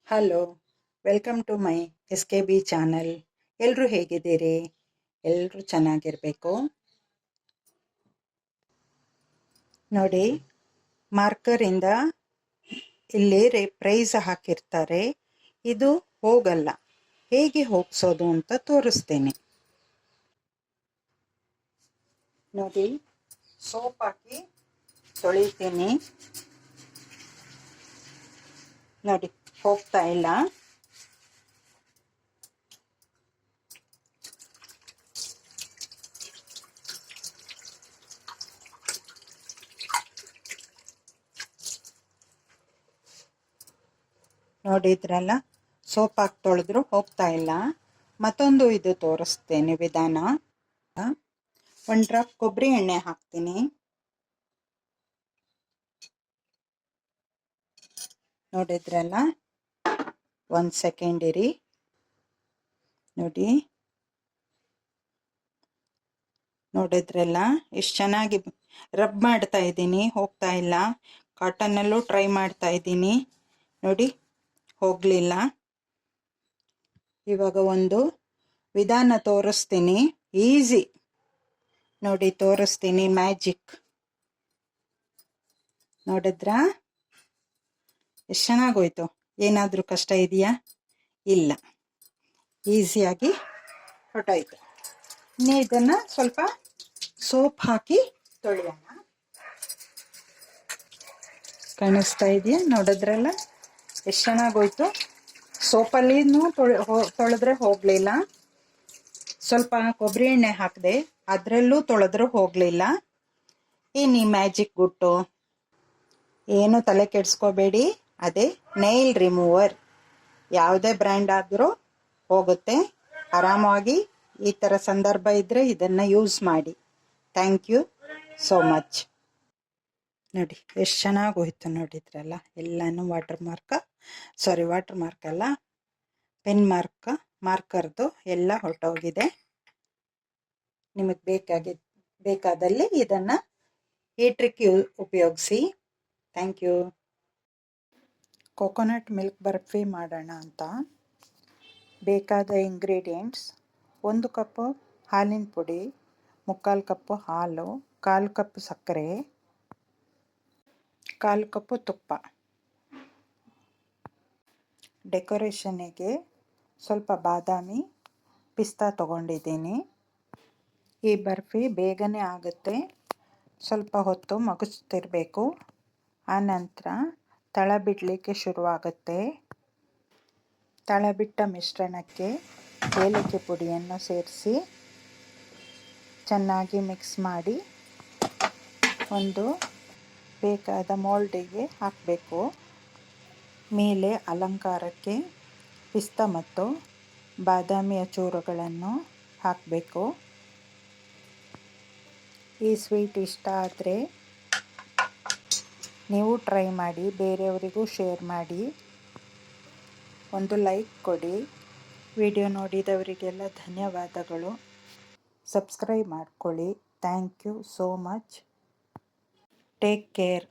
Hello, welcome to my SKB channel. ಎಲ್ಲರೂ ಹೇಗಿದ್ದೀರಿ? ಎಲ್ಲರೂ ಚೆನ್ನಾಗಿರಬೇಕು. ನೋಡಿ, ಮಾರ್ಕರಿಂದ ಇಲ್ಲಿ ಪ್ರೈಸ್ ಹಾಕಿರ್ತಾರೆ. ಇದು ಹೋಗಲ್ಲ. ಹೇಗೆ ಹೋಗ್ಸೋದು ಅಂತ ತೋರಿಸ್ತೇನೆ. ನೋಡಿ, ಸೋಪ್ ಹಾಕಿ ತೊಳಿತೀನಿ. ನೋಡಿ, ಹೋಗ್ತಾ ಇಲ್ಲ. ನೋಡಿದ್ರಲ್ಲ, ಸೋಪ್ ಹಾಕಿ ತೊಳೆದ್ರು ಹೋಗ್ತಾ ಇಲ್ಲ. ಮತ್ತೊಂದು ಇದು ತೋರಿಸ್ತೇನೆ ವಿಧಾನ. 1 ಡ್ರಾಪ್ ಕೊಬ್ಬರಿ ಎಣ್ಣೆ ಹಾಕ್ತೀನಿ. ನೋಡಿದ್ರಲ್ಲ, 1 ಸೆಕೆಂಡ್ ಇರಿ. ನೋಡಿದ್ರಲ್ಲ, ಎಷ್ಟು ಚೆನ್ನಾಗಿ ರಬ್ ಮಾಡ್ತಾ ಇದ್ದೀನಿ, ಹೋಗ್ತಾ ಇಲ್ಲ. ಕಾಟನ್ನಲ್ಲೂ ಟ್ರೈ ಮಾಡ್ತಾ ಇದ್ದೀನಿ. ನೋಡಿ, ಹೋಗಲಿಲ್ಲ. ಇವಾಗ ಒಂದು ವಿಧಾನ ತೋರಿಸ್ತೀನಿ, ಈಸಿ. ನೋಡಿ, ತೋರಿಸ್ತೀನಿ, ಮ್ಯಾಜಿಕ್. ನೋಡಿದ್ರಾ, ಎಷ್ಟು ಚೆನ್ನಾಗೋಯ್ತು. ಏನಾದರೂ ಕಷ್ಟ ಇದೆಯಾ? ಇಲ್ಲ, ಈಸಿಯಾಗಿ ಹೊರಟೋಯ್ತು. ಇನ್ನು ಇದನ್ನು ಸ್ವಲ್ಪ ಸೋಪ್ ಹಾಕಿ ತೊಳೆಯೋಣ. ಕಾಣಿಸ್ತಾ ಇದೆಯಾ? ನೋಡಿದ್ರಲ್ಲ, ಎಷ್ಟು ಚೆನ್ನಾಗೋಯ್ತು. ಸೋಪಲ್ಲಿನೂ ತೊಳೆದ್ರೆ ಹೋಗಲಿಲ್ಲ. ಸ್ವಲ್ಪ ಕೊಬ್ಬರಿ ಎಣ್ಣೆ ಹಾಕಿದೆ, ಅದರಲ್ಲೂ ತೊಳೆದ್ರೂ ಹೋಗಲಿಲ್ಲ. ಏನು ಈ ಮ್ಯಾಜಿಕ್ ಗುಟ್ಟು? ಏನು ತಲೆ ಕೆಡಿಸ್ಕೋಬೇಡಿ, ಅದೇ ನೈಲ್ ರಿಮೂವರ್. ಯಾವುದೇ ಬ್ರ್ಯಾಂಡ್ ಆದರೂ ಹೋಗುತ್ತೆ ಆರಾಮಾಗಿ. ಈ ಥರ ಸಂದರ್ಭ ಇದ್ದರೆ ಇದನ್ನು ಯೂಸ್ ಮಾಡಿ. Thank you so much. ನೋಡಿ, ಎಷ್ಟು ಚೆನ್ನಾಗಿ ಹೋಯ್ತು. ನೋಡಿದ್ರಲ್ಲ, ಎಲ್ಲನೂ ವಾಟರ್ ಮಾರ್ಕ್ ಅಲ್ಲ, ಪೆನ್ ಮಾರ್ಕರ್ದು ಎಲ್ಲ ಹೊರಟೋಗಿದೆ. ನಿಮಗೆ ಬೇಕಾದಲ್ಲಿ ಇದನ್ನು ಈ ಟ್ರಿಕ್ ಉಪಯೋಗಿಸಿ. Thank you. Coconut milk barfi ಮಾಡೋಣ ಅಂತ ಬೇಕಾದ ಇಂಗ್ರೀಡಿಯೆಂಟ್ಸ್: 1 ಕಪ್ಪು ಹಾಲಿನ ಪುಡಿ, 3/4 ಕಪ್ಪು ಹಾಲು, 1/4 ಕಪ್ ಸಕ್ಕರೆ, 1/4 ಕಪ್ಪು ತುಪ್ಪ. ಡೆಕೋರೇಷನ್ನಿಗೆ ಸ್ವಲ್ಪ ಬಾದಾಮಿ, ಪಿಸ್ತಾ ತೊಗೊಂಡಿದ್ದೀನಿ. ಈ ಬರ್ಫಿ ಬೇಗನೆ ಆಗುತ್ತೆ. ಸ್ವಲ್ಪ ಹೊತ್ತು ಮಗುಚ್ತಿರಬೇಕು. ಆನಂತರ ತಳ ಬಿಡಲಿಕ್ಕೆ ಶುರುವಾಗುತ್ತೆ. ತಳ ಬಿಟ್ಟ ಮಿಶ್ರಣಕ್ಕೆ ಏಲಕ್ಕಿ ಪುಡಿಯನ್ನು ಸೇರಿಸಿ ಚೆನ್ನಾಗಿ ಮಿಕ್ಸ್ ಮಾಡಿ ಒಂದು ಬೇಕಾದ ಮೋಲ್ಡಿಗೆ ಹಾಕಬೇಕು. ಮೇಲೆ ಅಲಂಕಾರಕ್ಕೆ ಪಿಸ್ತಾ ಮತ್ತು ಬಾದಾಮಿಯ ಚೂರುಗಳನ್ನು ಹಾಕಬೇಕು. ಈ ಸ್ವೀಟ್ ಇಷ್ಟ ಆದರೆ ನೀವು ಟ್ರೈ ಮಾಡಿ, ಬೇರೆಯವರಿಗೂ ಶೇರ್ ಮಾಡಿ. ಒಂದು ಲೈಕ್ ಕೊಡಿ. ವಿಡಿಯೋ ನೋಡಿದವರಿಗೆಲ್ಲ ಧನ್ಯವಾದಗಳು. ಸಬ್ಸ್ಕ್ರೈಬ್ ಮಾಡ್ಕೊಳ್ಳಿ. Thank you so much. Take care.